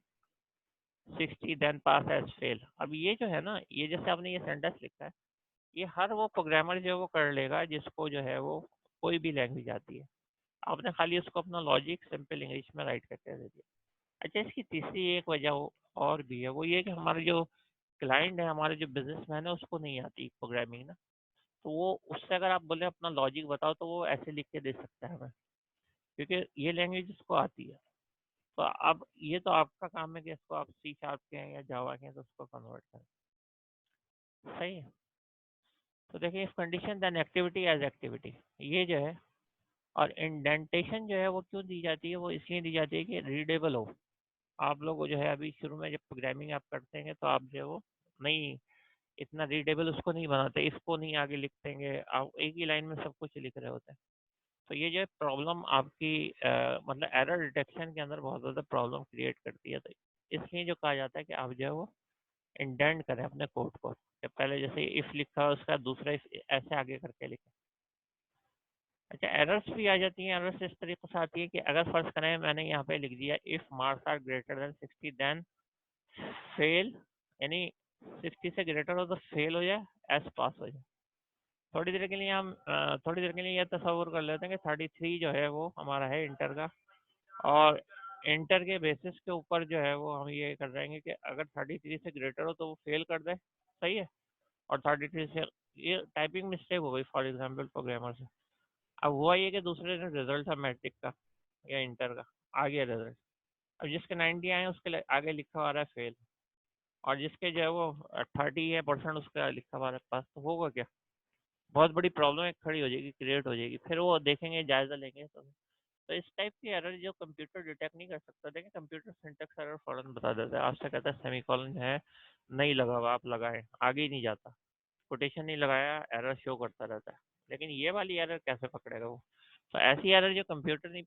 60 then pass else fail. अब ये जो है ना, ये जैसे आपने ये सेंटेंस लिखा है, ये हर वो प्रोग्रामर जो है वो कर लेगा जिसको जो है वो कोई भी लैंग्वेज आती है। आपने खाली उसको अपना लॉजिक सिंपल इंग्लिश में राइट करके दे दिया। अच्छा, इसकी तीसरी एक वजह और भी है, वो ये कि हमारे जो क्लाइंट है, हमारे जो बिजनेसमैन है, उसको नहीं आती प्रोग्रामिंग ना। तो वो उससे अगर आप बोले अपना लॉजिक बताओ तो वो ऐसे लिख के दे सकता है हमें, क्योंकि ये लैंग्वेज उसको आती है। तो अब ये तो आपका काम है कि इसको आप सी शार्प के हैं या जावा के हैं तो उसको कन्वर्ट करें। सही है। तो देखिए, if condition then activity else activity, ये जो है, और इंडेंटेशन जो है वो क्यों दी जाती है, वो इसलिए दी जाती है कि रीडेबल हो। आप लोग को जो है अभी शुरू में जब प्रोग्रामिंग आप करते हैं तो आप जो है वो नहीं, इतना रीडेबल उसको नहीं बनाते, इसको नहीं आगे लिखतेंगे, आप एक ही लाइन में सब कुछ लिख रहे होते हैं। तो ये जो है प्रॉब्लम आपकी मतलब एरर डिटेक्शन के अंदर बहुत ज़्यादा प्रॉब्लम क्रिएट करती है। तो इसलिए जो कहा जाता है कि आप जो है वो इंडेंट करें अपने कोड को, कि पहले जैसे इफ़ लिखा है उसका दूसरा if ऐसे आगे करके लिखें। अच्छा, एरर्स भी आ जाती हैं। एरर्स इस तरीके से आती है कि अगर फर्ज करें मैंने यहाँ पे लिख दिया if marks are greater than 60 then fail, यानी 60 से ग्रेटर हो तो फेल हो जाए, एस पास हो जाए। थोड़ी देर के लिए यह तस्वुर कर लेते हैं कि 33 जो है वो हमारा है इंटर का, और इंटर के बेसिस के ऊपर जो है वो हम ये कर रहे हैं कि अगर 33 से ग्रेटर हो तो वो फेल कर दे। सही है। और 33 से, ये टाइपिंग मिस्टेक हो गई फॉर एग्जाम्पल प्रोग्रामर से। अब हुआ ये कि दूसरे दिन रिजल्ट था मैट्रिक का या इंटर का, आ गया रिजल्ट। अब जिसके 90 आए हैं उसके आगे लिखा हुआ आ रहा है फेल, और जिसके जो है वो 30 है परसेंट उसका लिखा हुआ आ रहा है पास, तो होगा क्या? बहुत बड़ी प्रॉब्लम एक खड़ी हो जाएगी, क्रिएट हो जाएगी। फिर वो देखेंगे, जायजा लेंगे। तो इस टाइप की एरर जो कंप्यूटर डिटेक्ट नहीं कर सकता, देखिए कंप्यूटर सिंटेक्स एरर फौरन बता देता है। आपसे कहता है सेमीकोलन है नहीं लगा हुआ, आप लगाएं, आगे ही नहीं जाता। कोटेशन नहीं लगाया, एरर शो करता रहता है। लेकिन ये वाली एरर कैसे पकड़ेगा वो? तो ऐसी एरर जो कंप्यूटर नहीं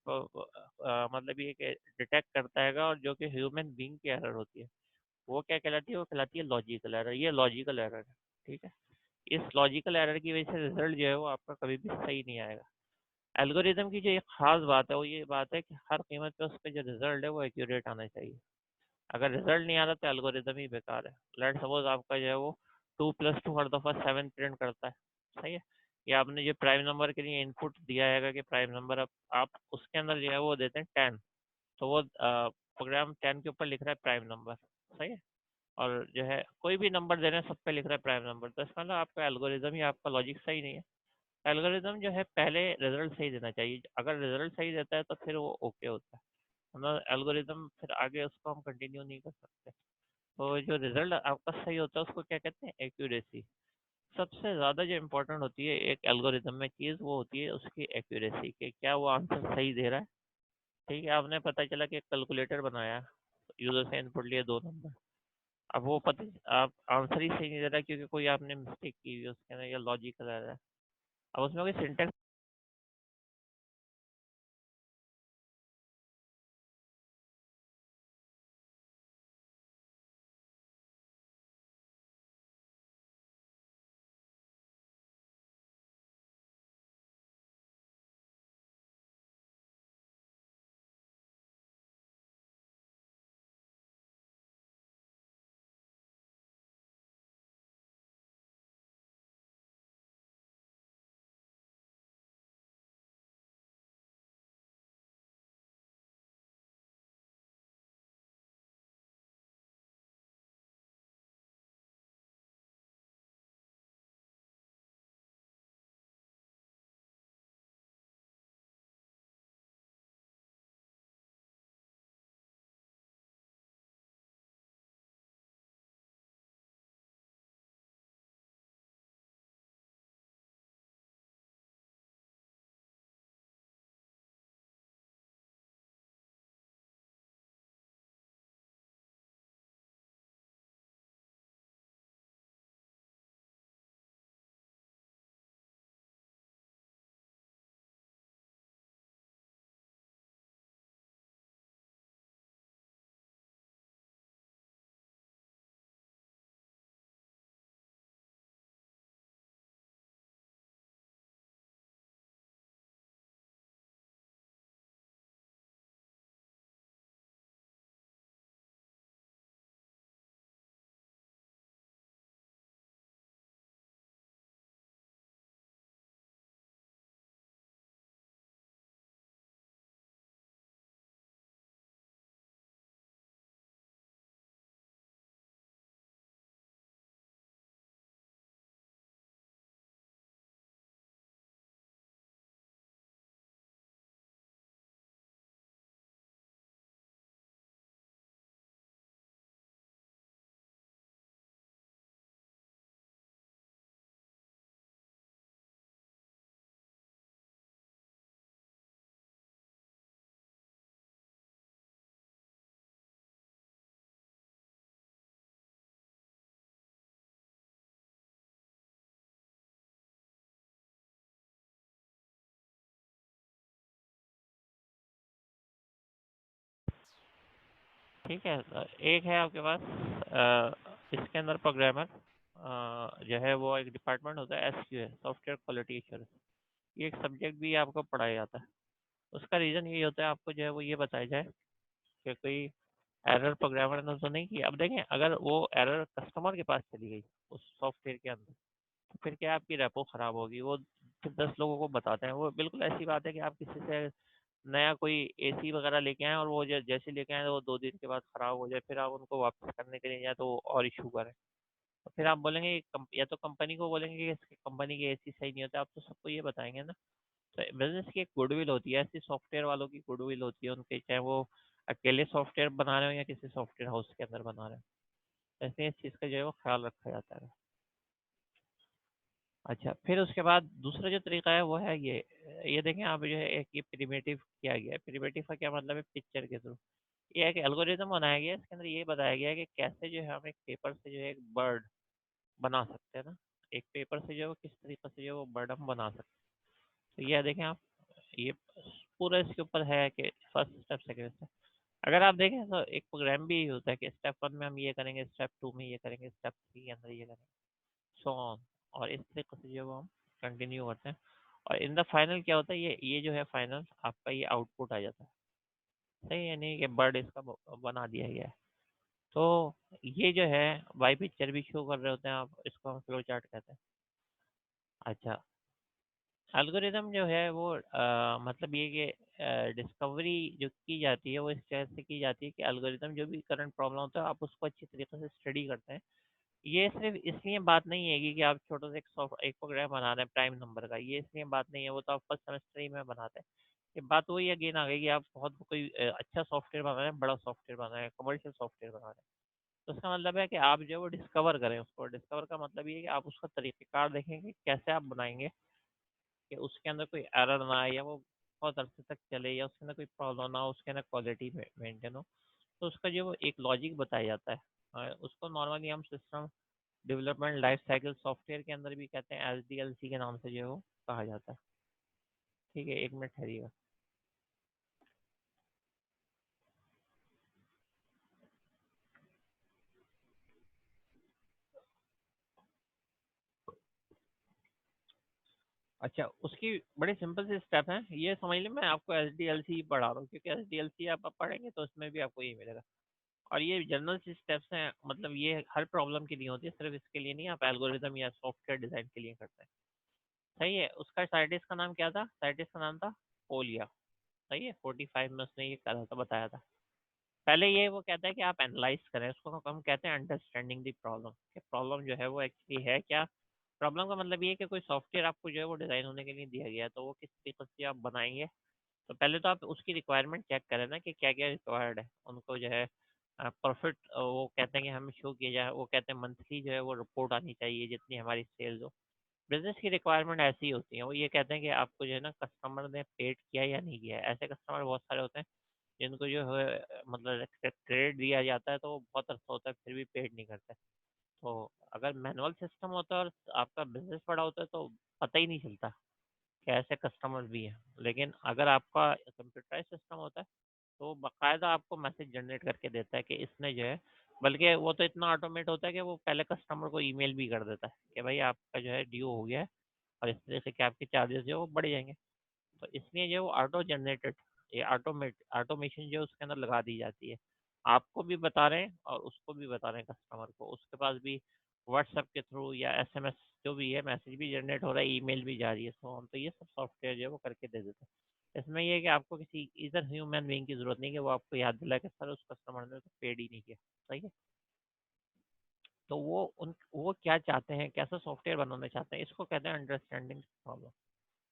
मतलब ये कि डिटेक्ट करता है, और जो कि ह्यूमन बीइंग की एरर होती है, वो क्या कहलाती है? वो कहलाती है लॉजिकल एरर। ये लॉजिकल एरर है। ठीक है। इस लॉजिकल एरर की वजह से रिजल्ट जो है वो आपका कभी भी सही नहीं आएगा। एल्गोरिदम की जो एक खास बात है वो ये बात है कि हर कीमत पे उसका जो रिजल्ट है वो एक्यूरेट आना चाहिए। अगर रिजल्ट नहीं आ रहा तो एल्गोरिदम ही बेकार है। लेट सपोज आपका जो है वो 2+2 हर दफ़ा 7 प्रिंट करता है। सही है। या आपने जो प्राइम नंबर के लिए इनपुट दिया है कि प्राइम नंबर, अब आप उसके अंदर जो है वो देते हैं 10, तो वो प्रोग्राम 10 के ऊपर लिख रहा है प्राइम नंबर। सही है। और जो है कोई भी नंबर दे रहे हैं सब पे लिख रहा है प्राइम नंबर, तो इसका मतलब आपका एल्गोरिदम ही, आपका लॉजिक सही नहीं है। एल्गोरिदम जो है पहले रिजल्ट सही देना चाहिए। अगर रिजल्ट सही देता है तो फिर वो ओके होता है, वरना एल्गोरिदम फिर आगे उसको हम कंटिन्यू नहीं कर सकते। तो जो रिजल्ट आपका सही होता है उसको क्या कहते हैं? एक्यूरेसी। सबसे ज़्यादा जो इम्पोर्टेंट होती है एक एल्गोरिदम में चीज़, वो होती है उसकी एक्यूरेसी, कि क्या वो आंसर सही दे रहा है। ठीक है। आपने पता चला कि कैलकुलेटर बनाया, यूजर से इनपुट लिए 2 नंबर, अब वो पता, आप आंसर ही सही नहीं दे रहा क्योंकि कोई आपने मिस्टेक की हुई है उसके अंदर, या लॉजिकल है, अब उसमें कोई सिंटेक्स ठीक है, एक है आपके पास इसके अंदर प्रोग्रामर जो है वो एक डिपार्टमेंट होता है, SQA, सॉफ्टवेयर क्वालिटी एश्योरेंस। ये एक सब्जेक्ट भी आपको पढ़ाया जाता है। उसका रीज़न यही होता है आपको जो है वो ये बताया जाए कि कोई एरर प्रोग्रामर ने तो नहीं किया। अब देखें, अगर वो एरर कस्टमर के पास चली गई उस सॉफ्टवेयर के अंदर, तो फिर क्या आपकी रेपो खराब होगी, वो फिर 10 लोगों को बताते हैं। वो बिल्कुल ऐसी बात है कि आप किसी से नया कोई AC वगैरह लेके आए और वो जैसे लेके आए तो वो 2 दिन के बाद खराब हो जाए, फिर आप उनको वापस करने के लिए जाए तो वो और इशू करें। तो फिर आप बोलेंगे या तो कंपनी को बोलेंगे कि इसकी कंपनी की AC सही नहीं होता, आप तो सबको ये बताएंगे ना। तो बिजनेस की एक गुडविल होती है, ऐसी सॉफ्टवेयर वालों की गुडविल होती है उनके, चाहे वो अकेले सॉफ्टवेयर बना रहे हो या किसी सॉफ्टवेयर हाउस के अंदर बना रहे हो। ऐसे इस चीज़ का जो है वो ख्याल रखा जाता है। अच्छा, फिर उसके बाद दूसरा जो तरीका है वो है ये देखें आप, जो है एक ये प्रिमिटिव किया गया है। प्रिमिटिव का क्या मतलब है? पिक्चर के थ्रू ये एक एल्गोरिदम बनाया गया है। इसके अंदर ये बताया गया है कि कैसे जो है हम एक पेपर से जो है एक बर्ड बना सकते हैं ना। एक पेपर से जो है वो किस तरीके से जो है वो बर्ड हम बना सकते हैं। तो ये देखें आप, ये पूरा इसके ऊपर है कि फर्स्ट स्टेप, सेकंड स्टेप। अगर आप देखें तो एक प्रोग्राम भी होता है कि स्टेप 1 में हम ये करेंगे, स्टेप 2 में ये करेंगे, स्टेप 3 के अंदर ये करेंगे, सो ऑन। और इस तरीके से जो है वो हम कंटिन्यू करते हैं। और इन द फाइनल क्या होता है, ये जो है फाइनल आपका ये आउटपुट आ जाता है। सही है, नहीं कि बर्ड इसका बना दिया गया है। तो ये जो है बाई पिक्चर भी शो कर रहे होते हैं आप, इसको हम फ्लो चार्ट कहते हैं। अच्छा, एल्गोरिदम जो है वो मतलब ये कि डिस्कवरी जो की जाती है वो इस तरह से की जाती है कि एल्गोरिदम जो भी करंट प्रॉब्लम होता है आप उसको अच्छी तरीके से स्टडी करते हैं। ये सिर्फ इसलिए बात नहीं है कि आप छोटा सा एक प्रोग्राम बना रहे हैं प्राइम नंबर का, ये इसलिए बात नहीं है, वो तो आप फर्स्ट सेमेस्टर ही में बनाते हैं। ये बात वही अगेन आ गई कि आप बहुत कोई अच्छा सॉफ्टवेयर बना रहे हैं, बड़ा सॉफ्टवेयर बना रहे हैं, कमर्शियल सॉफ्टवेयर बना रहे हैं। तो उसका मतलब है कि आप जो है वो डिस्कवर करें उसको। डिस्कवर का मतलब ये है कि आप उसका तरीक़ेकार देखें कि कैसे आप बनाएंगे कि उसके अंदर कोई एरर ना आए, या वो बहुत अरसे तक चले, या उसके अंदर कोई प्रॉब्लम ना हो, उसके अंदर क्वालिटी मेंटेन हो। तो उसका जो वो एक लॉजिक बताया जाता है। उसको नॉर्मली हम system development life cycle software के अंदर भी कहते हैं, SDLC के नाम से जो है वो कहा जाता है। ठीक है, 1 मिनट ठहरिएगा। अच्छा, उसकी बड़ी सिंपल सी स्टेप है, ये समझ लें मैं आपको SDLC पढ़ा रहा हूँ, क्योंकि SDLC आप पढ़ेंगे तो उसमें भी आपको ये मिलेगा। और ये जनरल सी स्टेप्स हैं, मतलब ये हर प्रॉब्लम के लिए होती है, सिर्फ इसके लिए नहीं, आप एल्गोरिदम या सॉफ्टवेयर डिजाइन के लिए करते हैं। सही है। उसका साइंटिस्ट का नाम क्या था? साइंटिस्ट का नाम था पोलिया। सही है, 45 में उसने ये करा था, बताया था। पहले ये वो कहता है कि आप एनालाइज करें उसको, हम कहते हैं अंडरस्टैंडिंग द प्रॉब्लम, कि प्रॉब्लम जो है वो एक्चुअली है क्या। प्रॉब्लम का मतलब ये है कि कोई सॉफ्टवेयर आपको जो है वो डिज़ाइन होने के लिए दिया गया है, तो वो किस तरीके से आप बनाएंगे। तो पहले तो आप उसकी रिक्वायरमेंट चेक करें ना कि क्या क्या रिक्वायर्ड है उनको, जो है प्रॉफिट वो कहते हैं कि हमें शो किया जाए, वो कहते हैं मंथली जो है वो रिपोर्ट आनी चाहिए जितनी हमारी सेल्स हो। बिजनेस की रिक्वायरमेंट ऐसी ही होती है, वो ये कहते हैं कि आपको जो है ना कस्टमर ने पेड किया या नहीं किया है। ऐसे कस्टमर बहुत सारे होते हैं जिनको जो है मतलब क्रेडिट दिया जाता है तो वो बहुत अर्सा होता है फिर भी पेड नहीं करते। तो अगर मैनुअल सिस्टम होता है और आपका बिजनेस बड़ा होता है तो पता ही नहीं चलता कि ऐसे कस्टमर भी हैं। लेकिन अगर आपका कंप्यूटराइज सिस्टम होता है तो बाकायदा आपको मैसेज जनरेट करके देता है कि इसने जो है, बल्कि वो तो इतना ऑटोमेट होता है कि वो पहले कस्टमर को ईमेल भी कर देता है कि भाई आपका जो है ड्यू हो गया है, और इस तरह से कि आपके चार्जेस जो है वो बढ़ जाएंगे। तो इसलिए जो है वो ऑटो जनरेटेड, ये ऑटोमेशन जो है उसके अंदर लगा दी जाती है। आपको भी बता रहे हैं और उसको भी बता रहे हैं कस्टमर को, उसके पास भी व्हाट्सएप के थ्रू या SMS जो भी है मैसेज भी जनरेट हो रहा है, ईमेल भी जा रही है, सो ऑन। तो ये सब सॉफ्टवेयर जो है वो करके दे देता है। इसमें ये है कि आपको किसी इधर ह्यूमन बीइंग की जरूरत नहीं कि वो आपको याद दिलाए कि सर उस कस्टमर ने तो पेड ही नहीं किया। सही है। तो वो क्या चाहते हैं, कैसा सॉफ्टवेयर बनाना चाहते हैं, इसको कहते हैं अंडरस्टैंडिंग प्रॉब्लम।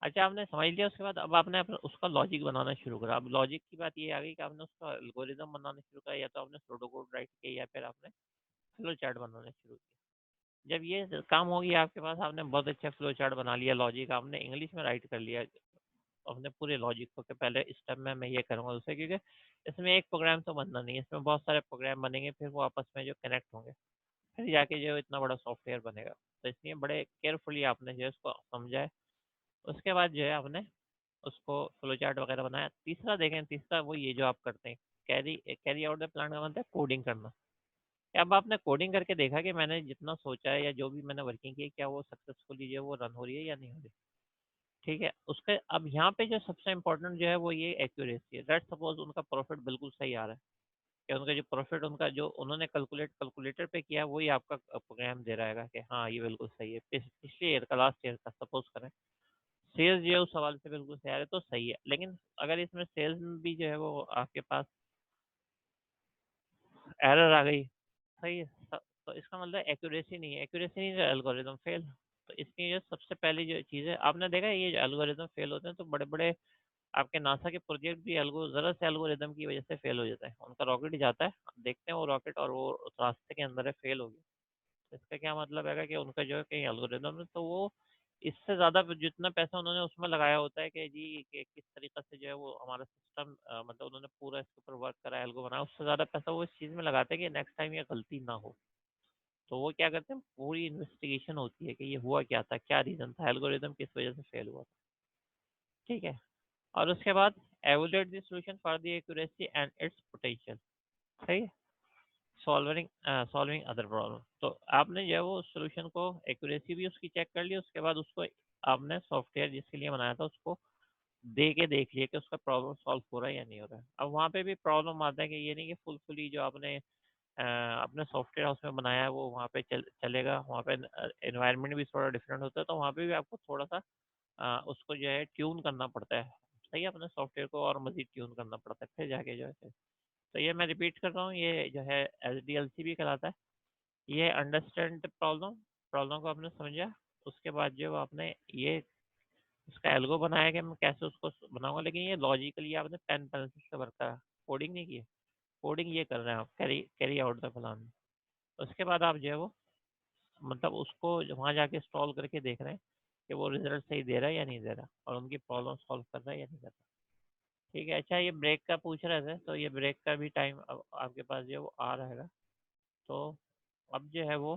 अच्छा, आपने समझ लिया, उसके बाद अब आपने उसका लॉजिक बनाना शुरू करा। अब लॉजिक की बात ये आ गई कि आपने उसका एल्गोरिदम बनाना शुरू करा, या तो आपने प्रोटोकॉल राइट किया या फिर आपने फ्लो चार्ट बनाना शुरू किया। जब ये काम हो गया आपके पास, आपने बहुत अच्छा फ्लो चार्ट बना लिया, लॉजिक आपने इंग्लिश में राइट कर लिया अपने पूरे लॉजिक को, कि पहले स्टेप में मैं ये करूँगा दूसरे, क्योंकि इसमें एक प्रोग्राम तो बनना नहीं है, इसमें बहुत सारे प्रोग्राम बनेंगे, फिर वो आपस में जो कनेक्ट होंगे, फिर जाके जो इतना बड़ा सॉफ्टवेयर बनेगा। तो इसलिए बड़े केयरफुली आपने जो है उसको समझा है। उसके बाद जो है आपने उसको फ्लो चार्ट वगैरह बनाया। तीसरा देखें, तीसरा वो ये जो आप करते हैं carry carry out the plan का मतलब है कोडिंग करना। अब आपने कोडिंग करके देखा कि मैंने जितना सोचा है या जो भी मैंने वर्किंग की है, क्या वो सक्सेसफुली जो है वो रन हो रही है या नहीं हो रही। ठीक है, उसके अब यहाँ पे जो सबसे इम्पोर्टेंट जो है वो ये एक्यूरेसी है। लेट्स सपोज उनका प्रॉफिट बिल्कुल सही आ रहा है, कि उनका जो प्रॉफिट उनका जो उन्होंने कैलकुलेटर पे किया वही आपका प्रोग्राम दे रहा है कि हाँ ये बिल्कुल सही है। पिछले ईयर का, लास्ट ईयर का सपोज करें, सेल्स जो है उस सवाल से बिल्कुल सही आ रहा है तो सही है। लेकिन अगर इसमें सेल्स में भी जो है वो आपके पास एरर आ गई, सही है, तो इसका मतलब एक्यूरेसी नहीं है। एक्यूरेसी नहीं तो एल्गोरिदम फेल। तो इसकी जो सबसे पहली जो चीज़ है, आपने देखा है ये जो एल्गोरिदम फेल होते हैं तो बड़े बड़े आपके नासा के प्रोजेक्ट भी एल्गो जरा से एल्गोरिदम की वजह से फेल हो जाता है। उनका रॉकेट जाता है, आप देखते हैं वो रॉकेट और वो उस रास्ते के अंदर है, फेल हो गया। तो इसका क्या मतलब है कि उनका जो है कहीं एल्गोरिदम है, तो वो इससे ज़्यादा जितना पैसा उन्होंने उसमें लगाया होता है कि जी कि किस तरीके से जो है वो हमारा सिस्टम, मतलब उन्होंने पूरा इसके ऊपर वर्क करा, एल्गो बनाया, उससे ज़्यादा पैसा वो इस चीज़ में लगाते हैं कि नेक्स्ट टाइम ये गलती ना हो। तो वो क्या करते हैं, पूरी इन्वेस्टिगेशन होती है कि ये हुआ क्या था, क्या रीज़न था, एल्गोरिदम किस वजह से फेल हुआ था। ठीक है, और उसके बाद evolute the solution for the accuracy and it's potential. सही है, सॉल्विंग सॉल्विंग अदर प्रॉब्लम। तो आपने जो है वो सॉल्यूशन को एक्यूरेसी भी उसकी चेक कर ली, उसके बाद उसको आपने सॉफ्टवेयर जिसके लिए बनाया था उसको दे के देख लिया कि उसका प्रॉब्लम सॉल्व हो रहा है या नहीं हो रहा है। अब वहाँ पे भी प्रॉब्लम आता है कि ये नहीं कि फुली जो आपने अपने सॉफ्टवेयर हाउस में बनाया है वो वहाँ पे चलेगा। वहाँ पे एनवायरनमेंट भी थोड़ा डिफरेंट होता है, तो वहाँ पे भी आपको थोड़ा सा उसको जो है ट्यून करना पड़ता है। सही है, अपने सॉफ्टवेयर को और मज़ीद ट्यून करना पड़ता है, फिर जाके जो है। तो ये मैं रिपीट कर रहा हूँ, ये जो है SDLC भी कहलाता है। ये अंडरस्टैंड प्रॉब्लम, प्रॉब्लम को आपने समझा, उसके बाद जो आपने ये उसका एल्गो बनाया कि मैं कैसे उसको बनाऊंगा। लेकिन ये लॉजिकली आपने पेन पेंसिल से वर्क करा, कोडिंग नहीं की है। कोडिंग ये कर रहे हैं आप, carry carry out the plan. उसके बाद आप जो है वो मतलब उसको वहाँ जाके इंस्टॉल करके देख रहे हैं कि वो रिजल्ट सही दे रहा है या नहीं दे रहा, और उनकी प्रॉब्लम सॉल्व कर रहा है या नहीं कर रहा। ठीक है, अच्छा ये ब्रेक का पूछ रहे थे, तो ये ब्रेक का भी टाइम अब आपके पास जो है वो आ रहेगा। तो अब जो है वो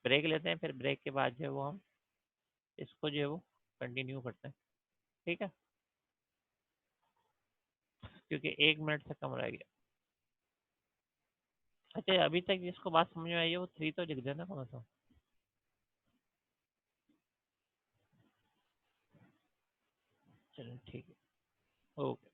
ब्रेक लेते हैं, फिर ब्रेक के बाद जो है वो हम इसको जो है वो कंटिन्यू करते हैं। ठीक है, क्योंकि 1 मिनट से कम रह गया। अच्छा, अभी तक जिसको बात समझ में आई है वो 3 तो लिख देना कौन सा। चलो ठीक है, ओके।